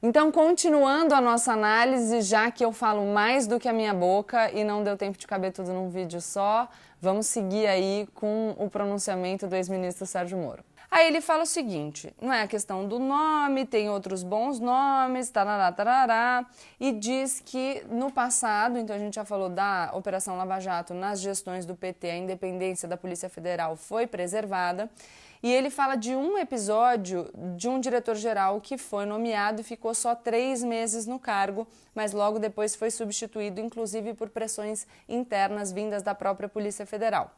Então, continuando a nossa análise, já que eu falo mais do que a minha boca e não deu tempo de caber tudo num vídeo só, vamos seguir aí com o pronunciamento do ex-ministro Sérgio Moro. Aí ele fala o seguinte, não é a questão do nome, tem outros bons nomes, tarará, tarará, e diz que no passado, então a gente já falou da Operação Lava Jato, nas gestões do PT, a independência da Polícia Federal foi preservada, e ele fala de um episódio de um diretor-geral que foi nomeado e ficou só 3 meses no cargo, mas logo depois foi substituído, inclusive por pressões internas vindas da própria Polícia Federal.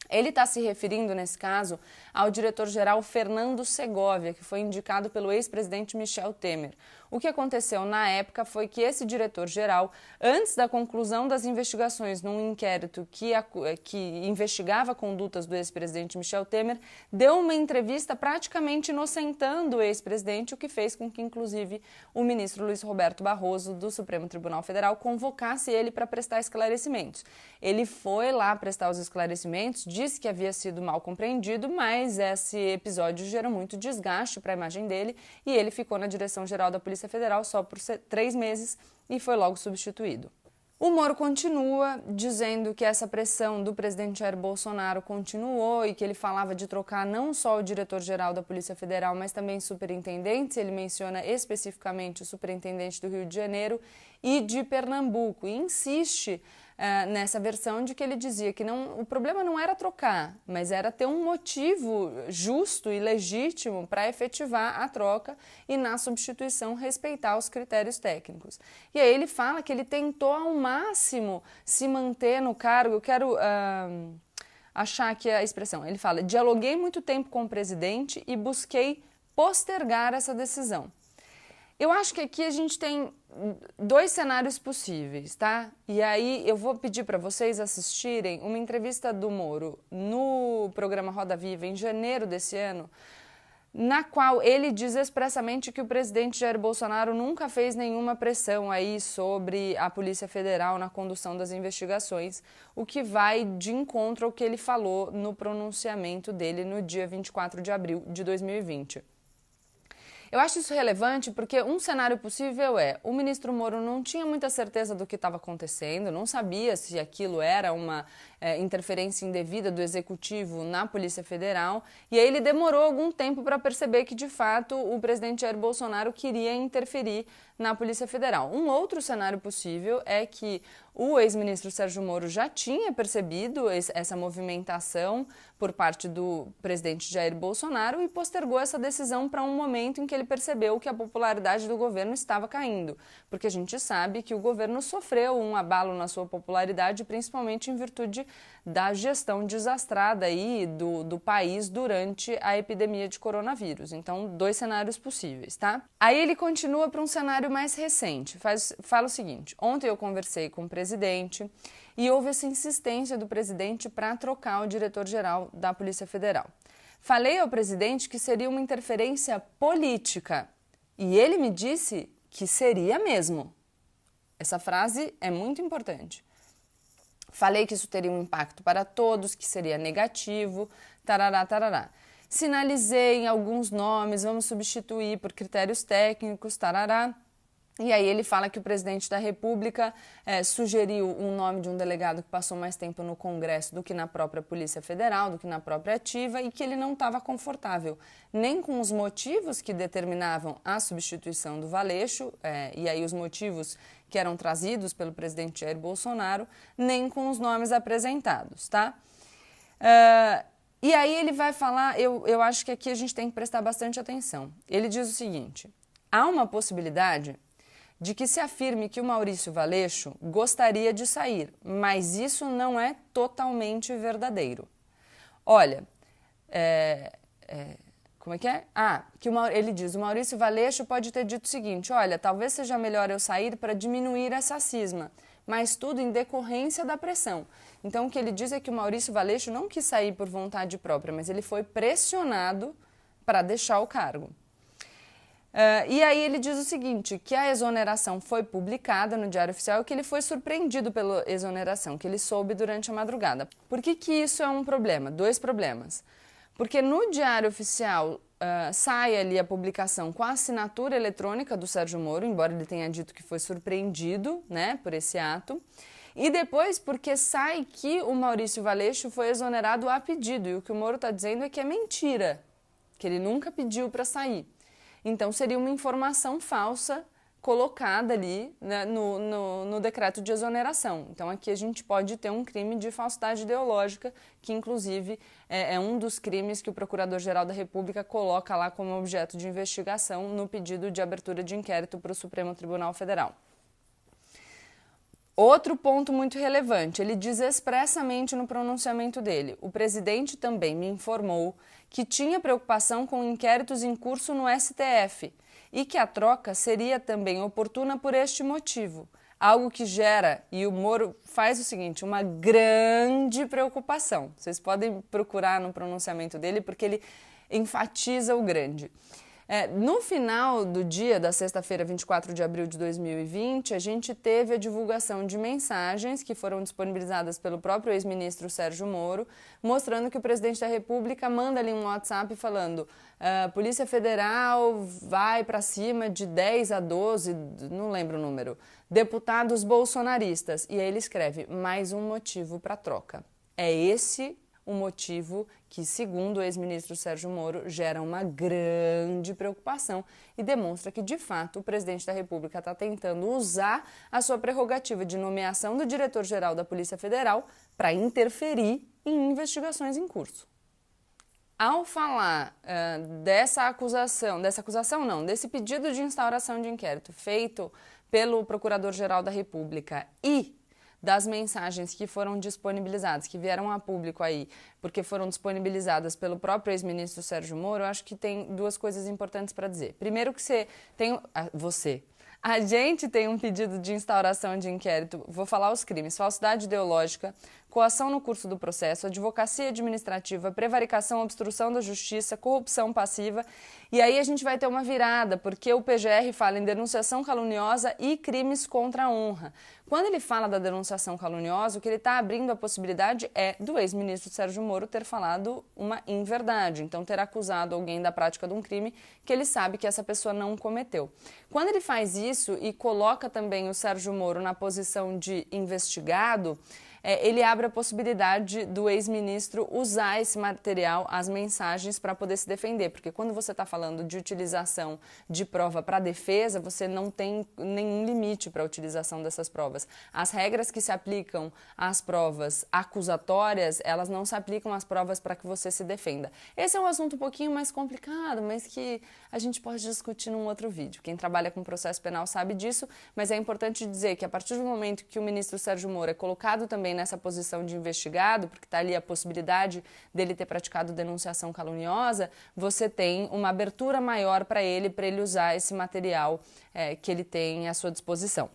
Ele está se referindo, nesse caso, ao diretor-geral Fernando Segovia, que foi indicado pelo ex-presidente Michel Temer. O que aconteceu na época foi que esse diretor-geral, antes da conclusão das investigações num inquérito que investigava condutas do ex-presidente Michel Temer, deu uma entrevista praticamente inocentando o ex-presidente, o que fez com que, inclusive, o ministro Luiz Roberto Barroso, do Supremo Tribunal Federal, convocasse ele para prestar esclarecimentos. Ele foi lá prestar os esclarecimentos, disse que havia sido mal compreendido, mas esse episódio gerou muito desgaste para a imagem dele e ele ficou na direção-geral da Polícia Federal só por 3 meses e foi logo substituído. O Moro continua dizendo que essa pressão do presidente Jair Bolsonaro continuou e que ele falava de trocar não só o diretor-geral da Polícia Federal, mas também superintendentes. Ele menciona especificamente o superintendente do Rio de Janeiro e de Pernambuco e insiste nessa versão de que ele dizia que o problema não era trocar, mas era ter um motivo justo e legítimo para efetivar a troca e, na substituição, respeitar os critérios técnicos. E aí ele fala que ele tentou ao máximo se manter no cargo. Eu quero achar aqui a expressão. Ele fala, dialoguei muito tempo com o presidente e busquei postergar essa decisão. Eu acho que aqui a gente tem 2 cenários possíveis, tá? E aí eu vou pedir para vocês assistirem uma entrevista do Moro no programa Roda Viva em janeiro desse ano, na qual ele diz expressamente que o presidente Jair Bolsonaro nunca fez nenhuma pressão aí sobre a Polícia Federal na condução das investigações, o que vai de encontro ao que ele falou no pronunciamento dele no dia 24 de abril de 2020. Eu acho isso relevante porque um cenário possível é o ministro Moro não tinha muita certeza do que estava acontecendo, não sabia se aquilo era uma interferência indevida do executivo na Polícia Federal e aí ele demorou algum tempo para perceber que de fato o presidente Jair Bolsonaro queria interferir na Polícia Federal. Um outro cenário possível é que o ex-ministro Sérgio Moro já tinha percebido essa movimentação por parte do presidente Jair Bolsonaro e postergou essa decisão para um momento em que ele percebeu que a popularidade do governo estava caindo, porque a gente sabe que o governo sofreu um abalo na sua popularidade, principalmente em virtude da gestão desastrada aí do país durante a epidemia de coronavírus. Então, 2 cenários possíveis, tá? Aí ele continua para um cenário mais recente. Fala o seguinte, ontem eu conversei com o presidente e houve essa insistência do presidente para trocar o diretor-geral da Polícia Federal. Falei ao presidente que seria uma interferência política e ele me disse que seria mesmo. Essa frase é muito importante. Falei que isso teria um impacto para todos, que seria negativo, tarará, tarará. Sinalizei em alguns nomes, vamos substituir por critérios técnicos, tarará. E aí ele fala que o presidente da República sugeriu um nome de um delegado que passou mais tempo no Congresso do que na própria Polícia Federal, do que na própria ativa, e que ele não estava confortável nem com os motivos que determinavam a substituição do Valeixo, e aí os motivos que eram trazidos pelo presidente Jair Bolsonaro, nem com os nomes apresentados, tá? E aí ele vai falar, eu acho que aqui a gente tem que prestar bastante atenção. Ele diz o seguinte, há uma possibilidade de que se afirme que o Maurício Valeixo gostaria de sair, mas isso não é totalmente verdadeiro. Olha, como é que é? Ele diz, o Maurício Valeixo pode ter dito o seguinte, olha, talvez seja melhor eu sair para diminuir essa cisma, mas tudo em decorrência da pressão. Então o que ele diz é que o Maurício Valeixo não quis sair por vontade própria, mas ele foi pressionado para deixar o cargo. E aí ele diz o seguinte, que a exoneração foi publicada no Diário Oficial e que ele foi surpreendido pela exoneração, que ele soube durante a madrugada. Por que isso é um problema? 2 problemas. Porque no Diário Oficial sai ali a publicação com a assinatura eletrônica do Sérgio Moro, embora ele tenha dito que foi surpreendido, né, por esse ato. E depois porque sai que o Maurício Valeixo foi exonerado a pedido, e o que o Moro está dizendo é que é mentira, que ele nunca pediu para sair. Então seria uma informação falsa colocada ali, né, no decreto de exoneração. Então aqui a gente pode ter um crime de falsidade ideológica, que inclusive é um dos crimes que o Procurador-Geral da República coloca lá como objeto de investigação no pedido de abertura de inquérito para o Supremo Tribunal Federal. Outro ponto muito relevante, ele diz expressamente no pronunciamento dele: o presidente também me informou que tinha preocupação com inquéritos em curso no STF e que a troca seria também oportuna por este motivo, algo que gera, e o Moro faz o seguinte, uma grande preocupação. Vocês podem procurar no pronunciamento dele porque ele enfatiza o grande. No final do dia da sexta-feira, 24 de abril de 2020, a gente teve a divulgação de mensagens que foram disponibilizadas pelo próprio ex-ministro Sérgio Moro, mostrando que o presidente da República manda ali um WhatsApp falando: Polícia Federal vai para cima de 10 a 12, não lembro o número, deputados bolsonaristas. E aí ele escreve: mais um motivo para troca. É esse o motivo que, segundo o ex-ministro Sérgio Moro, gera uma grande preocupação e demonstra que, de fato, o presidente da República está tentando usar a sua prerrogativa de nomeação do diretor-geral da Polícia Federal para interferir em investigações em curso. Ao falar desse pedido de instauração de inquérito feito pelo Procurador-Geral da República e das mensagens que foram disponibilizadas, que vieram a público aí, porque foram disponibilizadas pelo próprio ex-ministro Sérgio Moro, eu acho que tem duas coisas importantes para dizer. Primeiro que a gente tem um pedido de instauração de inquérito, vou falar os crimes: falsidade ideológica, coação no curso do processo, advocacia administrativa, prevaricação, obstrução da justiça, corrupção passiva. E aí a gente vai ter uma virada, porque o PGR fala em denunciação caluniosa e crimes contra a honra. Quando ele fala da denunciação caluniosa, o que ele está abrindo a possibilidade é do ex-ministro Sérgio Moro ter falado uma inverdade, então ter acusado alguém da prática de um crime que ele sabe que essa pessoa não cometeu. Quando ele faz isso e coloca também o Sérgio Moro na posição de investigado, ele abre a possibilidade do ex-ministro usar esse material, as mensagens, para poder se defender. Porque quando você está falando de utilização de prova para defesa, você não tem nenhum limite para a utilização dessas provas. As regras que se aplicam às provas acusatórias, elas não se aplicam às provas para que você se defenda. Esse é um assunto um pouquinho mais complicado, mas que a gente pode discutir num outro vídeo. Quem trabalha com processo penal sabe disso, mas é importante dizer que a partir do momento que o ministro Sérgio Moro é colocado também nessa posição de investigado, porque está ali a possibilidade dele ter praticado denunciação caluniosa, você tem uma abertura maior para ele usar esse material que ele tem à sua disposição.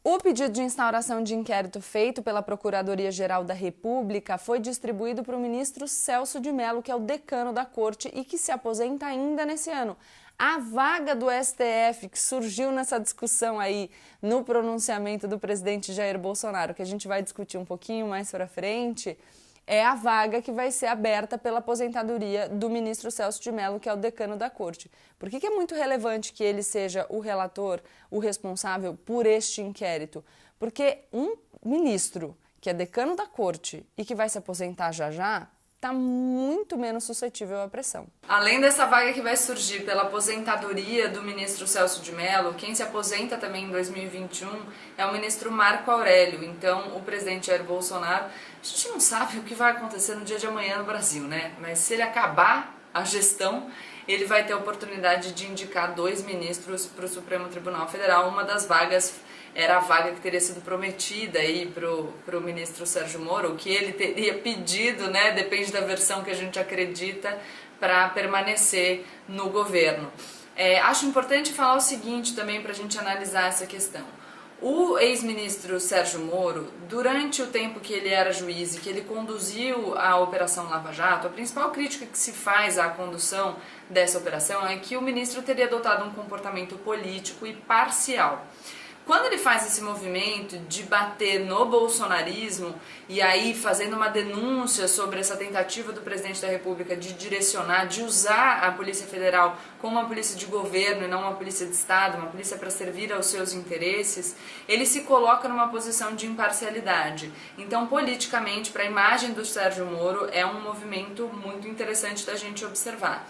O pedido de instauração de inquérito feito pela Procuradoria-Geral da República foi distribuído para o ministro Celso de Mello, que é o decano da Corte e que se aposenta ainda nesse ano. A vaga do STF que surgiu nessa discussão aí no pronunciamento do presidente Jair Bolsonaro, que a gente vai discutir um pouquinho mais para frente, é a vaga que vai ser aberta pela aposentadoria do ministro Celso de Mello, que é o decano da Corte. Por que é muito relevante que ele seja o relator, o responsável por este inquérito? Porque um ministro que é decano da Corte e que vai se aposentar já, está muito menos suscetível à pressão. Além dessa vaga que vai surgir pela aposentadoria do ministro Celso de Mello, quem se aposenta também em 2021 é o ministro Marco Aurélio. Então, o presidente Jair Bolsonaro, a gente não sabe o que vai acontecer no dia de amanhã no Brasil, né? Mas se ele acabar a gestão, ele vai ter a oportunidade de indicar 2 ministros para o Supremo Tribunal Federal. Uma das vagas era a vaga que teria sido prometida aí pro ministro Sérgio Moro, o que ele teria pedido, né, depende da versão que a gente acredita, para permanecer no governo. Acho importante falar o seguinte também para a gente analisar essa questão. O ex-ministro Sérgio Moro, durante o tempo que ele era juiz e que ele conduziu a Operação Lava Jato, a principal crítica que se faz à condução dessa operação é que o ministro teria adotado um comportamento político e parcial. Quando ele faz esse movimento de bater no bolsonarismo e aí fazendo uma denúncia sobre essa tentativa do presidente da República de direcionar, de usar a Polícia Federal como uma polícia de governo e não uma polícia de Estado, uma polícia para servir aos seus interesses, ele se coloca numa posição de imparcialidade. Então, politicamente, para a imagem do Sérgio Moro, é um movimento muito interessante da gente observar.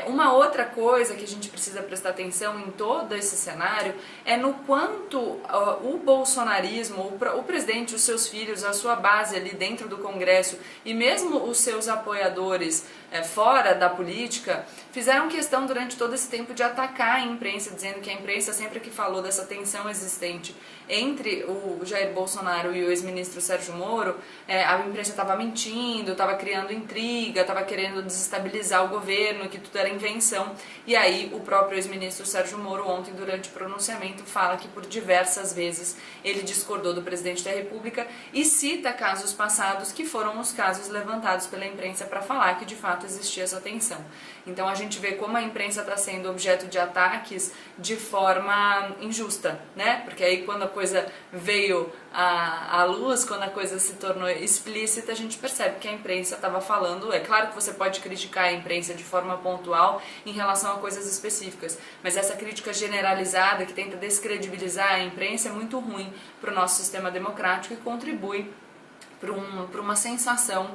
Uma outra coisa que a gente precisa prestar atenção em todo esse cenário é no quanto o bolsonarismo, o presidente, os seus filhos, a sua base ali dentro do Congresso e mesmo os seus apoiadores fora da política, fizeram questão durante todo esse tempo de atacar a imprensa, dizendo que a imprensa sempre que falou dessa tensão existente entre o Jair Bolsonaro e o ex-ministro Sérgio Moro, a imprensa estava mentindo, estava criando intriga, estava querendo desestabilizar o governo, que tudo era invenção. E aí o próprio ex-ministro Sérgio Moro ontem, durante o pronunciamento, fala que por diversas vezes ele discordou do presidente da República e cita casos passados que foram os casos levantados pela imprensa para falar que de fato existia essa tensão. Então a gente vê como a imprensa está sendo objeto de ataques de forma injusta, né? Porque aí quando a coisa veio à luz, quando a coisa se tornou explícita, a gente percebe que a imprensa estava falando. É claro que você pode criticar a imprensa de forma pontual em relação a coisas específicas, mas essa crítica generalizada que tenta descredibilizar a imprensa é muito ruim para o nosso sistema democrático e contribui para uma sensação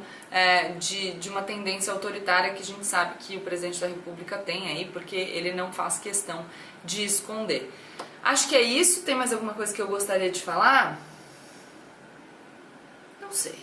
de uma tendência autoritária que a gente sabe que o presidente da República tem aí, porque ele não faz questão de esconder. Acho que é isso. Tem mais alguma coisa que eu gostaria de falar? Não sei.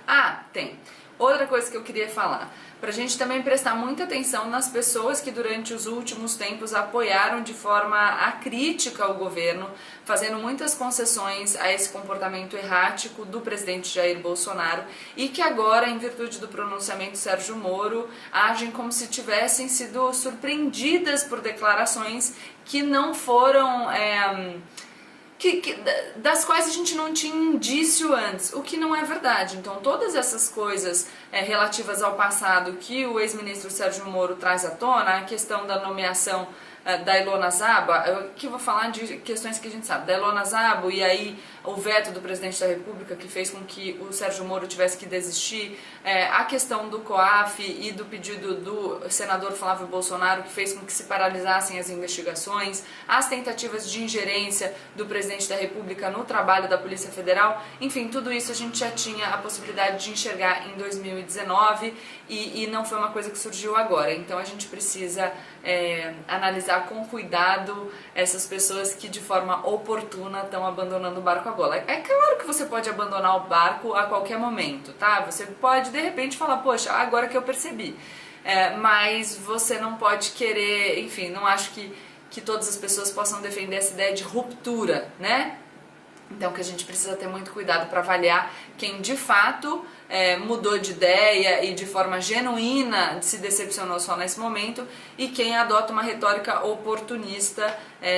Ah, tem. Outra coisa que eu queria falar, para a gente também prestar muita atenção nas pessoas que durante os últimos tempos apoiaram de forma acrítica o governo, fazendo muitas concessões a esse comportamento errático do presidente Jair Bolsonaro e que agora, em virtude do pronunciamento Sérgio Moro, agem como se tivessem sido surpreendidas por declarações que não foram... das quais a gente não tinha indício antes, o que não é verdade. Então todas essas coisas relativas ao passado que o ex-ministro Sérgio Moro traz à tona, a questão da nomeação da Ilona Szabo, que eu vou falar de questões que a gente sabe, da Ilona Szabo e aí o veto do presidente da República que fez com que o Sérgio Moro tivesse que desistir, a questão do COAF e do pedido do senador Flávio Bolsonaro que fez com que se paralisassem as investigações, as tentativas de ingerência do presidente da República no trabalho da Polícia Federal, enfim, tudo isso a gente já tinha a possibilidade de enxergar em 2019 e não foi uma coisa que surgiu agora. Então a gente precisa analisar com cuidado essas pessoas que de forma oportuna estão abandonando o barco agora. É claro que você pode abandonar o barco a qualquer momento, tá? Você pode de repente falar, poxa, agora que eu percebi. Mas você não pode querer, enfim, não acho que todas as pessoas possam defender essa ideia de ruptura, né? Então que a gente precisa ter muito cuidado para avaliar quem de fato mudou de ideia e de forma genuína se decepcionou só nesse momento e quem adota uma retórica oportunista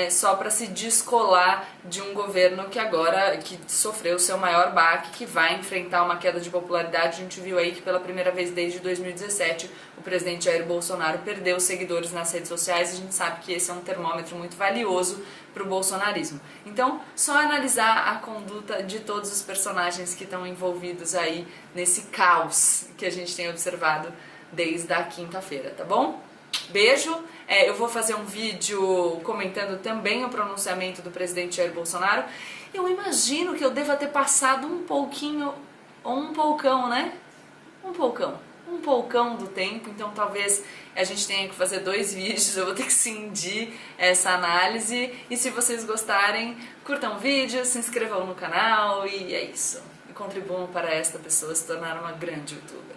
só para se descolar de um governo que agora que sofreu o seu maior baque, que vai enfrentar uma queda de popularidade. A gente viu aí que pela primeira vez desde 2017 o presidente Jair Bolsonaro perdeu seguidores nas redes sociais e a gente sabe que esse é um termômetro muito valioso para o bolsonarismo. Então, só analisar a conduta de todos os personagens que estão envolvidos aí nesse caos que a gente tem observado desde a quinta-feira, tá bom? Beijo! Eu vou fazer um vídeo comentando também o pronunciamento do presidente Jair Bolsonaro. Eu imagino que eu deva ter passado um pouquinho, ou um poucão, né? Um poucão do tempo, então talvez a gente tenha que fazer 2 vídeos, eu vou ter que cindir essa análise. E se vocês gostarem, curtam o vídeo, se inscrevam no canal e é isso. E contribuam para esta pessoa se tornar uma grande youtuber.